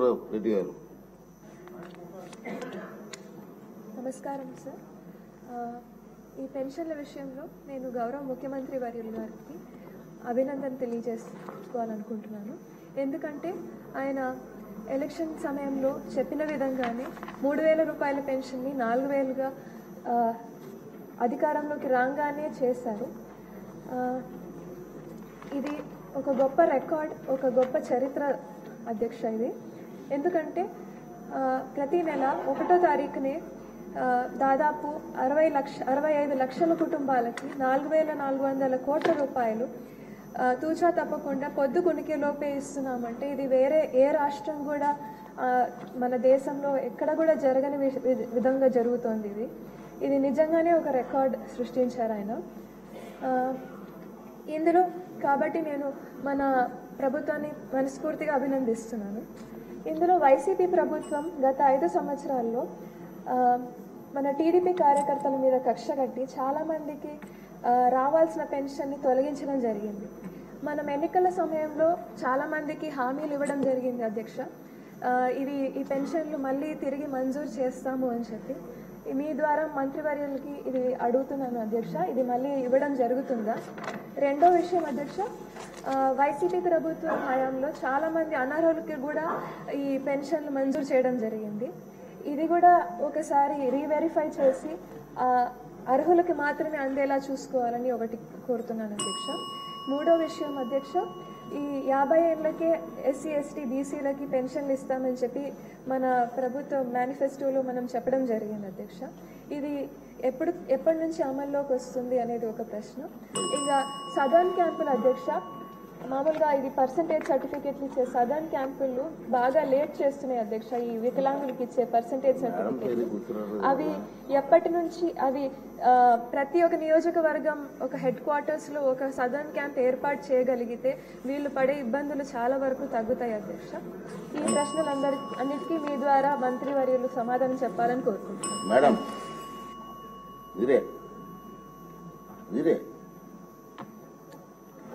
రెడ్డి గారు. నమస్కారం సార్. ఈ పెన్షన్ల విషయంలో నేను గౌరవ ముఖ్యమంత్రి వర్యులు గారికి అభినందన తెలియజేసుకోవాలనుకుంటున్నాను. ఎందుకంటే ఆయన ఎలక్షన్ సమయంలో చెప్పిన విధంగానే 3,000 రూపాయల పెన్షన్ని 4,000గా అధికారంలోకి రాగానే చేశారు. ఇది ఒక గొప్ప రికార్డ్, ఒక గొప్ప చరిత్ర అధ్యక్ష ఇది. ఎందుకంటే ప్రతి నెల 1వ తారీఖునే దాదాపు 65 లక్షల కుటుంబాలకి 4,400 కోట్ల రూపాయలు తూచా తప్పకుండా పొద్దు కునికే లోపే ఇస్తున్నామంటే ఇది వేరే ఏ రాష్ట్రం కూడా మన దేశంలో ఎక్కడ కూడా జరగని విధంగా జరుగుతోంది. ఇది నిజంగానే ఒక రికార్డ్ సృష్టించారు ఆయన ఇందులో. కాబట్టి నేను మన ప్రభుత్వాన్ని మనస్ఫూర్తిగా అభినందిస్తున్నాను. ఇందులో వైసీపీ ప్రభుత్వం గత 5 సంవత్సరాల్లో మన టీడీపీ కార్యకర్తల మీద కక్ష కట్టి చాలామందికి రావాల్సిన పెన్షన్ని తొలగించడం జరిగింది. మనం ఎన్నికల సమయంలో చాలామందికి హామీలు ఇవ్వడం జరిగింది అధ్యక్ష. ఈ పెన్షన్లు మళ్ళీ తిరిగి మంజూరు చేస్తాము అని చెప్పి మీ ద్వారా మంత్రివర్యులకి ఇది అడుగుతున్నాను అధ్యక్ష, ఇది మళ్ళీ ఇవ్వడం జరుగుతుందా? రెండో విషయం అధ్యక్ష, వైసీపీ ప్రభుత్వం హయాంలో చాలామంది అనర్హులకి కూడా ఈ పెన్షన్లు మంజూరు చేయడం జరిగింది. ఇది కూడా ఒకసారి రీవెరిఫై చేసి అర్హులకి మాత్రమే అందేలా చూసుకోవాలని ఒకటి కోరుతున్నాను అధ్యక్ష. మూడో విషయం అధ్యక్ష, ఈ 50 ఏళ్ళకే ఎస్సీ ఎస్టీ బీసీలకి పెన్షన్లు ఇస్తామని చెప్పి మన ప్రభుత్వ మేనిఫెస్టోలో మనం చెప్పడం జరిగింది అధ్యక్ష. ఇది ఎప్పటి నుంచి అమల్లోకి వస్తుంది అనేది ఒక ప్రశ్న. ఇంకా సదర్న్ క్యాంపులు అధ్యక్ష, మామూలుగా ఇది పర్సంటేజ్ సర్టిఫికెట్లు ఇచ్చే సదర్న్ క్యాంపులు బాగా లేట్ చేస్తున్నాయి అధ్యక్ష. ఈ వికలాంగులకి ఇచ్చే పర్సంటేజ్ సర్టిఫికెట్లు అవి ఎప్పటి నుంచి అవి ప్రతి ఒక్క నియోజకవర్గం ఒక హెడ్ క్వార్టర్స్లో ఒక సదర్న్ క్యాంప్ ఏర్పాటు చేయగలిగితే వీళ్ళు పడే ఇబ్బందులు చాలా వరకు తగ్గుతాయి అధ్యక్ష. ఈ ప్రశ్నలన్నిటికీ మీ ద్వారా మంత్రివర్యులు సమాధానం చెప్పాలని కోరుకుంటున్నాను. మేడం